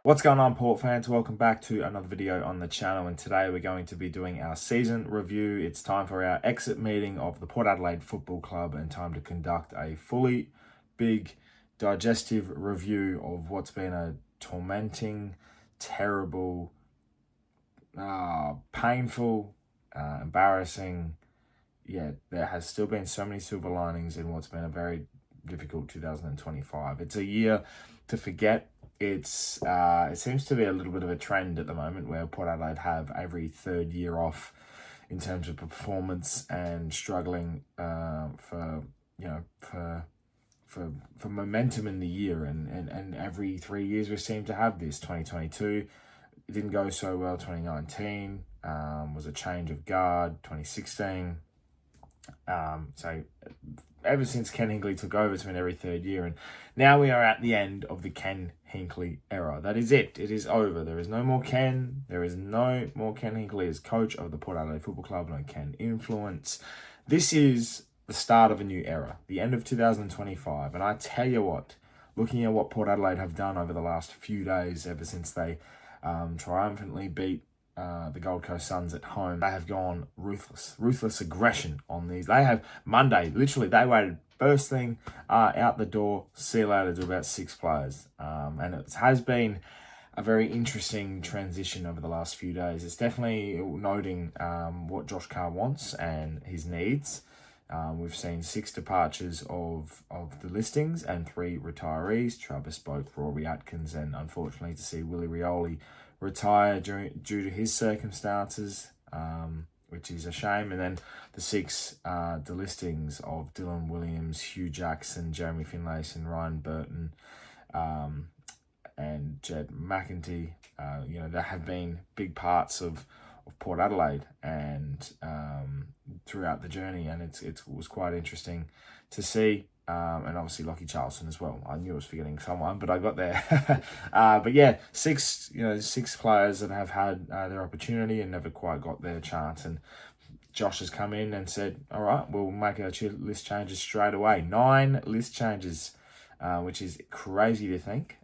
What's going on, Port fans? Welcome back to another video on the channel, and today we're going to be doing our season review. It's time for our exit meeting of the Port Adelaide Football Club and time to conduct a fully big digestive review of what's been a tormenting, terrible, painful, embarrassing, there has still been so many silver linings in what's been a very difficult 2025. It's a year to forget. It seems to be a little bit of a trend at the moment where Port Adelaide have every third year off in terms of performance and struggling for momentum in the year, and every 3 years we seem to have this. 2022 it didn't go so well. 2019 was a change of guard. 2016. So ever since Ken Hinkley took over, it's been every third year, and now we are at the end of the Ken Hinkley era. That is it. It is over. There is no more Ken. There is no more Ken Hinkley as coach of the Port Adelaide Football Club. No Ken influence. This is the start of a new era, the end of 2025. And I tell you what, looking at what Port Adelaide have done over the last few days, ever since they triumphantly beat the Gold Coast Suns at home, they have gone ruthless aggression on these. They have Monday, literally, they waited first thing out the door, see you later to about 6 players. And it has been a very interesting transition over the last few days. It's definitely noting what Josh Carr wants and his needs. We've seen 6 departures of the listings and 3 retirees. Travis Boak, Rory Atkins, and unfortunately to see Willie Rioli retire due to his circumstances, which is a shame. And then the 6 delistings of Dylan Williams, Hugh Jackson, Jeremy Finlayson, and Ryan Burton, and Jed McEntee. That have been big parts of Port Adelaide and throughout the journey, and it was quite interesting to see. And obviously Lockie Charlson as well. I knew I was forgetting someone, but I got there. But yeah, 6 players that have had their opportunity and never quite got their chance. And Josh has come in and said, all right, we'll make our list changes straight away. 9 list changes, which is crazy to think.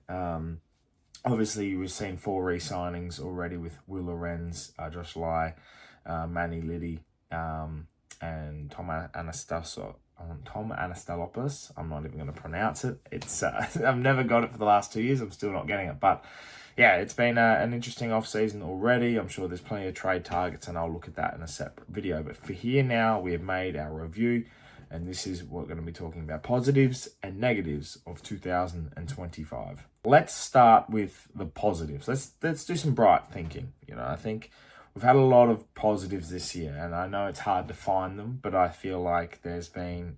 Obviously, we've seen 4 re-signings already with Will Lorenz, Josh Lai, Manny Liddy, and Tom Anastalopoulos. I'm not even going to pronounce it. It's I've never got it for the last 2 years. I'm still not getting it. But yeah, it's been an interesting off-season already. I'm sure there's plenty of trade targets, and I'll look at that in a separate video. But for here now, we have made our review, and this is what we're going to be talking about: positives and negatives of 2025. Let's start with the positives. Let's do some bright thinking. I think we've had a lot of positives this year, and I know it's hard to find them, but I feel like there's been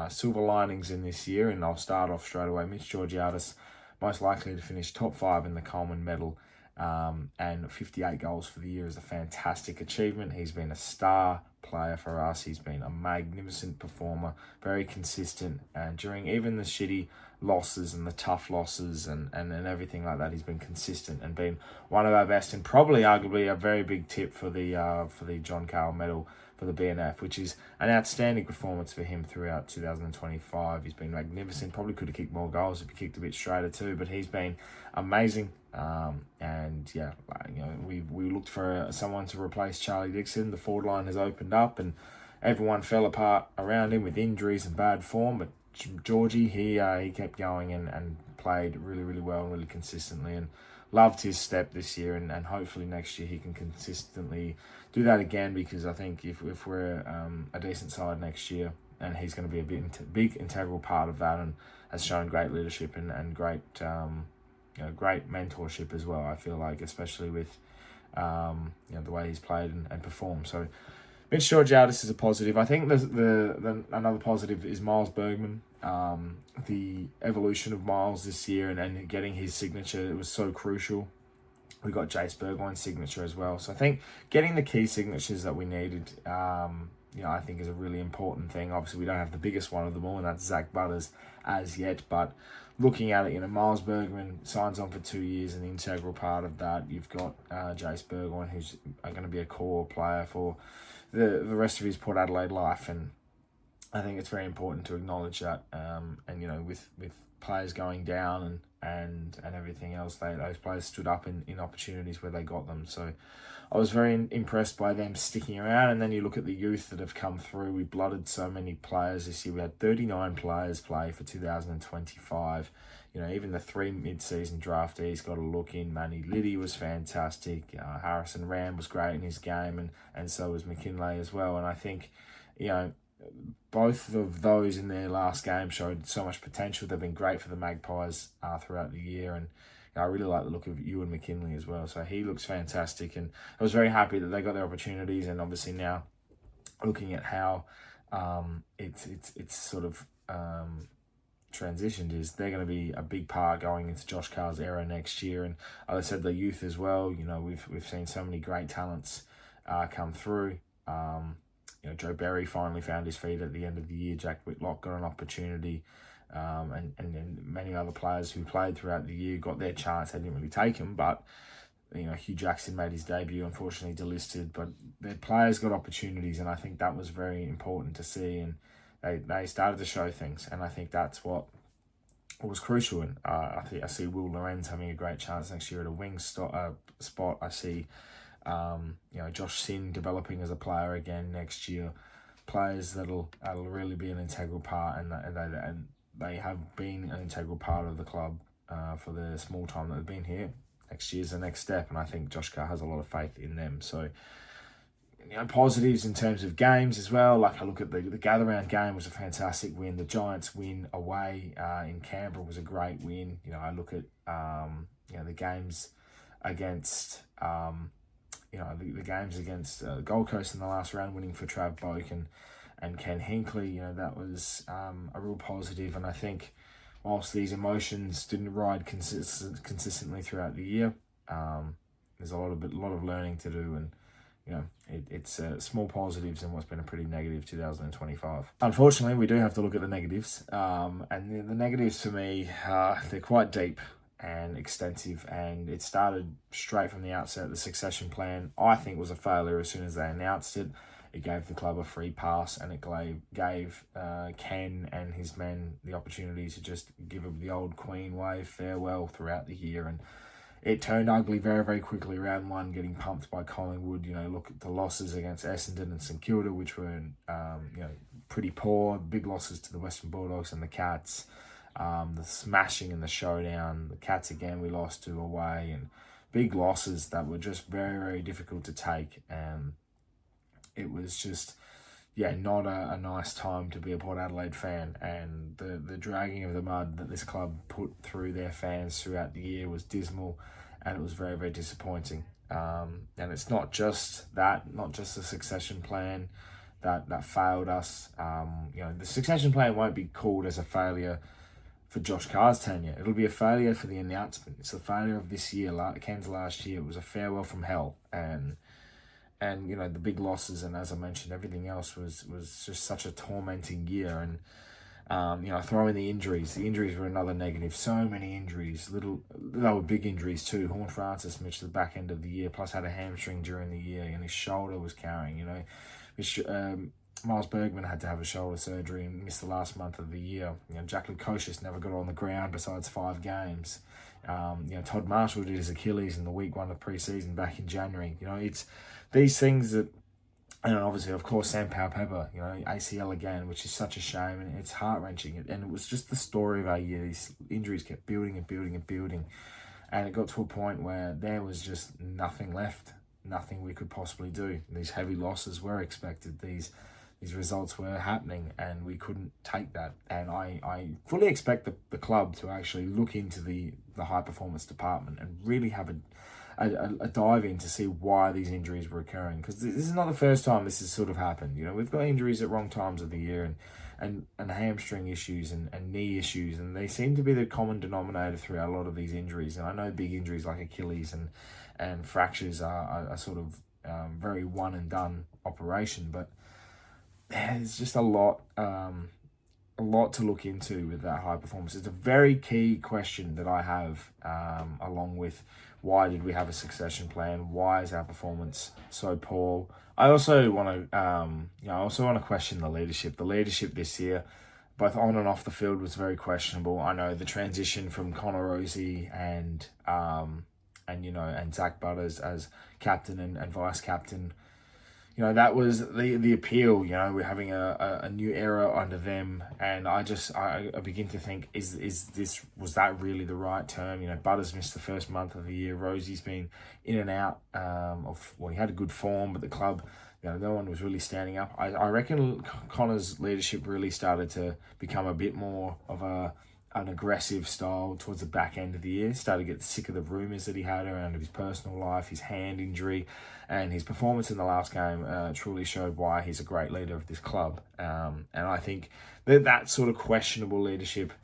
silver linings in this year, and I'll start off straight away. Mitch Georgiadis, most likely to finish top 5 in the Coleman medal, and 58 goals for the year is a fantastic achievement. He's been a star player for us. He's been a magnificent performer, very consistent, and during even the shitty losses and the tough losses and everything like that, he's been consistent and been one of our best, and probably arguably a very big tip for the John Carroll medal for the BNF, which is an outstanding performance for him throughout 2025. He's been magnificent. Probably could have kicked more goals if he kicked a bit straighter too, but he's been amazing. And yeah, we looked for someone to replace Charlie Dixon. The forward line has opened up, and everyone fell apart around him with injuries and bad form, but Georgie, he kept going and played really well and really consistently, and loved his step this year, and hopefully next year he can consistently do that again, because I think if we're a decent side next year, and he's going to be a big integral part of that, and has shown great leadership and great great mentorship as well. I feel like, especially with the way he's played and performed. So Mitch Georgiadis is a positive. I think the another positive is Miles Bergman. The evolution of Miles this year and getting his signature, it was so crucial. We got Jace Burgoyne's signature as well. So I think getting the key signatures that we needed, I think is a really important thing. Obviously, we don't have the biggest one of them all, and that's Zach Butters as yet. But looking at it, Miles Bergman signs on for 2 years, an integral part of that. You've got Jace Burgoyne, who's going to be a core player for the rest of his Port Adelaide life, and I think it's very important to acknowledge that. And with players going down and everything else. Those players stood up in opportunities where they got them. So I was very impressed by them sticking around. And then you look at the youth that have come through. We blooded so many players this year. We had 39 players play for 2025. Even the 3 mid-season draftees got a look in. Manny Liddy was fantastic. Harrison Ram was great in his game, and so was McKinley as well. And I think, both of those in their last game showed so much potential. They've been great for the Magpies throughout the year, and I really like the look of Ewan McKinley as well. So he looks fantastic, and I was very happy that they got their opportunities. And obviously now, looking at how it's sort of transitioned, is they're going to be a big part going into Josh Carr's era next year. And as I said, the youth as well. We've seen so many great talents come through. Joe Berry finally found his feet at the end of the year. Jack Whitlock got an opportunity, and many other players who played throughout the year got their chance. They didn't really take him, but Hugh Jackson made his debut, unfortunately delisted. But their players got opportunities, and I think that was very important to see. And they started to show things, and I think that's what was crucial. And I see Will Lorenz having a great chance next year at a wing spot. I see Josh Sin developing as a player again next year. Players that'll really be an integral part, and they have been an integral part of the club for the small time that they've been here. Next year's the next step, and I think Josh Carr has a lot of faith in them. So, positives in terms of games as well. Like I look at the gather round game was a fantastic win. The Giants win away in Canberra was a great win. I look at the games against the games against Gold Coast in the last round, winning for Trav Boak and Ken Hinkley. That was a real positive. And I think whilst these emotions didn't ride consistently throughout the year, there's a lot of learning to do, and it's small positives in what's been a pretty negative 2025. Unfortunately, we do have to look at the negatives, and the negatives for me, they're quite deep and extensive, and it started straight from the outset. The succession plan, I think, was a failure as soon as they announced it. It gave the club a free pass, and it gave Ken and his men the opportunity to just give them the old Queen wave farewell throughout the year. And it turned ugly very, very quickly. Round 1, getting pumped by Collingwood. Look at the losses against Essendon and St Kilda, which were pretty poor. Big losses to the Western Bulldogs and the Cats. The smashing and the showdown. The Cats again we lost to away, and big losses that were just very, very difficult to take. And it was just not a nice time to be a Port Adelaide fan. And the dragging of the mud that this club put through their fans throughout the year was dismal, and it was very, very disappointing. And it's not just the succession plan that failed us. The succession plan won't be called as a failure for Josh Carr's tenure. It'll be a failure for the announcement. It's the failure of this year. Ken's last year, it was a farewell from hell. And the big losses, and as I mentioned, everything else was just such a tormenting year. And throw in the injuries. The injuries were another negative. So many injuries. They were big injuries too. Horn Francis missed the back end of the year, plus had a hamstring during the year, and his shoulder was carrying. Miles Bergman had to have a shoulder surgery and missed the last month of the year. Jack Lukosius never got on the ground besides 5 games. Todd Marshall did his Achilles in the week 1 of pre-season back in January. It's these things that, and obviously, of course, Sam Powell-Pepper, ACL again, which is such a shame, and it's heart-wrenching. And it was just the story of our year. These injuries kept building and building and building. And it got to a point where there was just nothing left, nothing we could possibly do. These heavy losses were expected. These results were happening, and we couldn't take that. And I fully expect the club to actually look into the high performance department and really have a dive in to see why these injuries were occurring, because this is not the first time this has sort of happened. We've got injuries at wrong times of the year, and hamstring issues and knee issues, and they seem to be the common denominator throughout a lot of these injuries. And I know big injuries like Achilles and fractures are sort of very one and done operation, but there's just a lot to look into with that high performance. It's a very key question that I have, along with why did we have a succession plan? Why is our performance so poor? I also want to, question the leadership. The leadership this year, both on and off the field was very questionable. I know the transition from Connor Rosie and Zach Butters as captain and vice captain, that was the appeal. We're having a new era under them, and I begin to think, was that really the right term? Butters missed the first month of the year. Rosie's been in and out he had a good form, but the club, no one was really standing up. I reckon Connor's leadership really started to become a bit more of an aggressive style towards the back end of the year. Started to get sick of the rumours that he had around his personal life, his hand injury, and his performance in the last game truly showed why he's a great leader of this club. And I think that sort of questionable leadership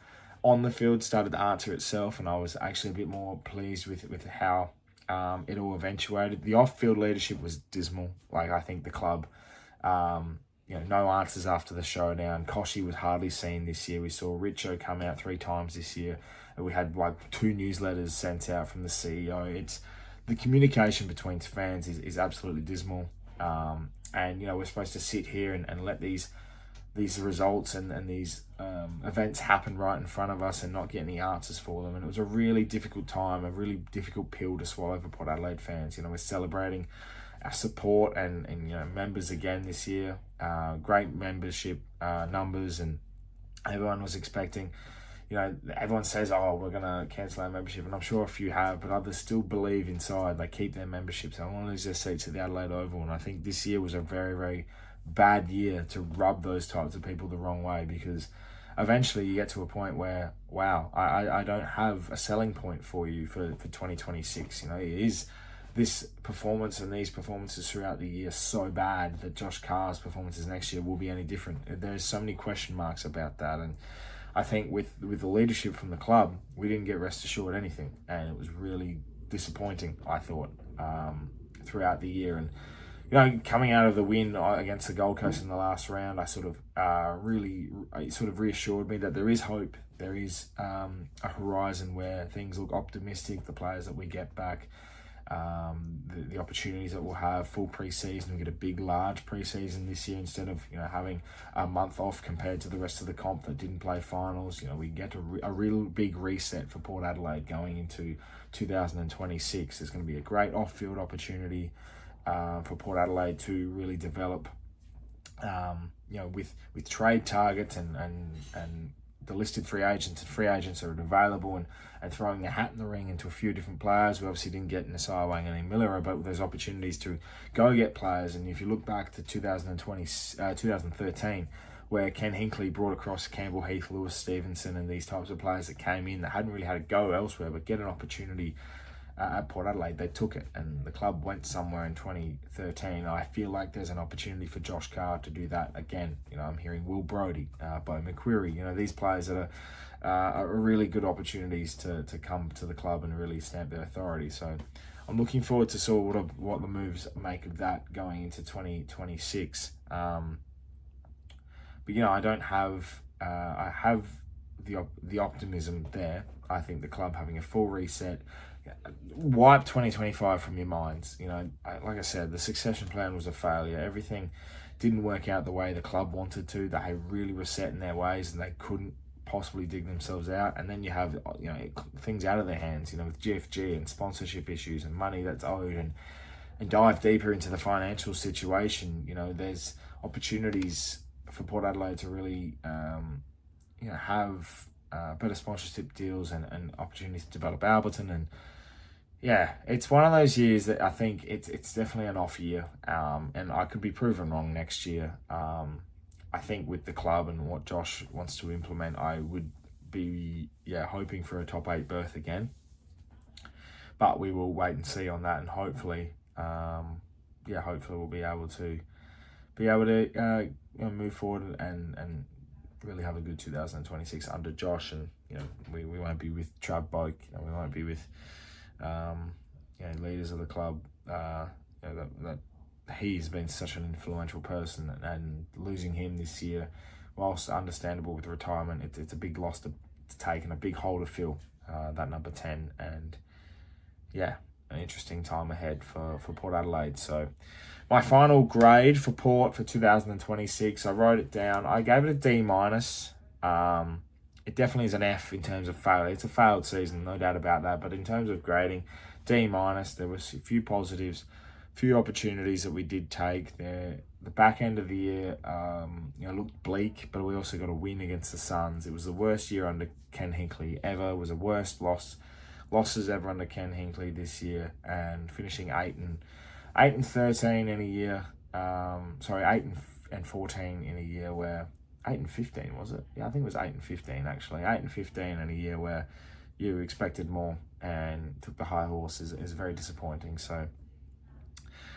on the field started to answer itself, and I was actually a bit more pleased with how it all eventuated. The off-field leadership was dismal. I think the club, no answers after the showdown. Koshy was hardly seen this year. We saw Richo come out 3 times this year. We had 2 newsletters sent out from the CEO. It's the communication between fans is absolutely dismal. And we're supposed to sit here and let these results and these events happen right in front of us and not get any answers for them. And it was a really difficult time, a really difficult pill to swallow for Port Adelaide fans. We're celebrating our support and members again this year. Great membership numbers, and everyone was expecting, everyone says, oh, we're going to cancel our membership, and I'm sure a few have, but others still believe inside. They keep their memberships. They want to lose their seats at the Adelaide Oval, and I think this year was a very, very bad year to rub those types of people the wrong way, because eventually you get to a point where, wow, I don't have a selling point for you for 2026. Is this performance and these performances throughout the year so bad that Josh Carr's performances next year will be any different? There's so many question marks about that, and I think with the leadership from the club, we didn't get rest assured anything, and it was really disappointing, I thought, throughout the year. And coming out of the win against the Gold Coast in the last round, I sort of reassured me that there is hope. There is a horizon where things look optimistic. The players that we get back, the opportunities that we'll have, full pre-season. We get a big, large pre-season this year instead of having a month off compared to the rest of the comp that didn't play finals. We get a real big reset for Port Adelaide going into 2026. There's going to be a great off-field opportunity for Port Adelaide to really develop, with trade targets and the listed free agents and free agents are available, and throwing the hat in the ring into a few different players. We obviously didn't get Nasai Wang and Miller, but there's opportunities to go get players. And if you look back to 2013, where Ken Hinkley brought across Campbell Heath, Lewis Stevenson, and these types of players that came in that hadn't really had to go elsewhere, but get an opportunity at Port Adelaide, they took it, and the club went somewhere in 2013. I feel like there's an opportunity for Josh Carr to do that again. I'm hearing Will Brodie, Bo McQuarrie, these players that are really good opportunities to come to the club and really stamp their authority. So I'm looking forward to sort of what the moves make of that going into 2026. But I don't have I have the optimism there. I think the club having a full reset, wipe 2025 from your minds. Like I said, the succession plan was a failure. Everything didn't work out the way the club wanted to. They really were set in their ways, and they couldn't possibly dig themselves out. And then you have things out of their hands, with GFG and sponsorship issues and money that's owed, and dive deeper into the financial situation. There's opportunities for Port Adelaide to really have better sponsorship deals and opportunities to develop Alberton. And it's one of those years that I think it's definitely an off year, and I could be proven wrong next year. I think with the club and what Josh wants to implement, I would be hoping for a top 8 berth again, but we will wait and see on that, and hopefully we'll be able to move forward and really have a good 2026 under Josh. And we won't be with Trav Boak, we won't be with leaders of the club, that he's been such an influential person, and losing him this year, whilst understandable with retirement, it's a big loss to take and a big hole to fill, that number 10. And an interesting time ahead for Port Adelaide. So my final grade for Port for 2026, I wrote it down. I gave it a D-. It definitely is an F in terms of failure. It's a failed season, no doubt about that. But in terms of grading, D-. There was a few positives, few opportunities that we did take. The back end of the year, looked bleak, but we also got a win against the Suns. It was the worst year under Ken Hinkley ever. It was the worst losses ever under Ken Hinkley this year, and finishing 8-13 in a year. 8-14 in a year where 8-15 was it? Yeah, I think it was 8-15 actually. 8-15 in a year where you expected more and took the high horse is very disappointing. So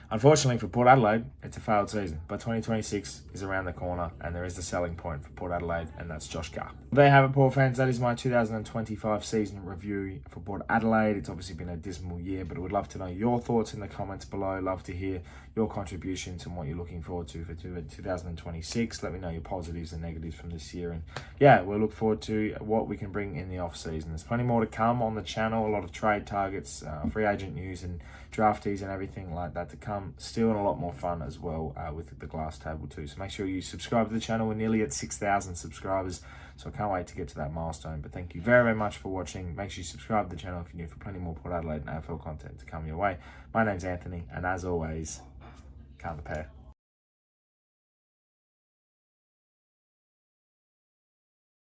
unfortunately for Port Adelaide, it's a failed season. But 2026 is around the corner, and there is the selling point for Port Adelaide, and that's Josh Carr. There you have it, Port fans. That is my 2025 season review for Port Adelaide. It's obviously been a dismal year, but I would love to know your thoughts in the comments below. Love to hear your contributions and what you're looking forward to for 2026. Let me know your positives and negatives from this year. And yeah, we'll look forward to what we can bring in the off-season. There's plenty more to come on the channel, a lot of trade targets, free agent news and draftees and everything like that to come. Still, and a lot more fun as well with the glass table too. So make sure you subscribe to the channel. We're nearly at 6,000 subscribers, so I can't wait to get to that milestone. But thank you very, very much for watching. Make sure you subscribe to the channel if you're new, for plenty more Port Adelaide and AFL content to come your way. My name's Anthony, and as always, can't the pair.